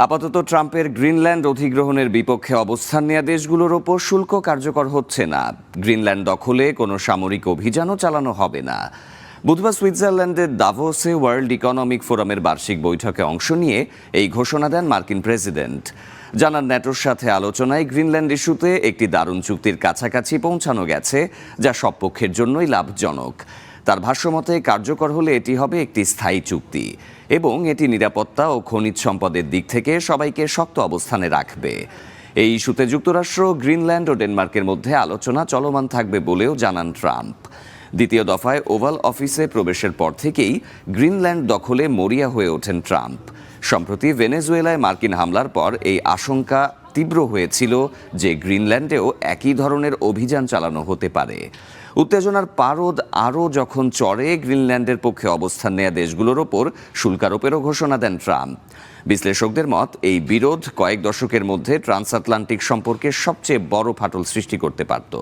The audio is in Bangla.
আপাতত ট্রাম্পের গ্রিনল্যান্ড অধিগ্রহণের বিপক্ষে অবস্থান নেওয়া দেশগুলোর ওপর শুল্ক কার্যকর হচ্ছে না। গ্রিনল্যান্ড দখলে কোনো সামরিক অভিযানও চালানো হবে না। বুধবার সুইজারল্যান্ডের দাভোসে ওয়ার্ল্ড ইকোনমিক ফোরামের বার্ষিক বৈঠকে অংশ নিয়ে এই ঘোষণা দেন মার্কিন প্রেসিডেন্ট। জানান, ন্যাটোর সাথে আলোচনায় গ্রিনল্যান্ড ইস্যুতে একটি দারুণ চুক্তির কাছাকাছি পৌঁছানো গেছে, যা সব পক্ষের জন্যই লাভজনক। তার ভাষ্যমতে কার্যকর হলে এটি হবে একটি স্থায়ী চুক্তি এবং এটি নিরাপত্তা ও খনিজ সম্পদের দিক থেকে সবাইকে শক্ত অবস্থানে রাখবে। এই ইস্যুতে যুক্তরাষ্ট্র, গ্রিনল্যান্ড ও ডেনমার্কের মধ্যে আলোচনা চলমান থাকবে বলেও জানান ট্রাম্প। দ্বিতীয় দফায় ওভাল অফিসে প্রবেশের পর থেকেই গ্রিনল্যান্ড দখলে মরিয়া হয়ে ওঠেন ট্রাম্প। সম্প্রতি ভেনেজুয়েলায় মার্কিন হামলার পর এই আশঙ্কা তীব্র হয়েছিল যে গ্রিনল্যান্ডেও একই ধরনের অভিযান চালানো হতে পারে। উত্তেজনার পারদ আরও যখন চড়ে, গ্রিনল্যান্ডের পক্ষে অবস্থান নেয়া দেশগুলোর ওপর শুল্ক আরোপেরও ঘোষণা দেন ট্রাম্প। বিশ্লেষকদের মত, এই বিরোধ কয়েক দশকের মধ্যে ট্রান্সআটলান্টিক সম্পর্কে সবচেয়ে বড় ফাটল সৃষ্টি করতে পারত।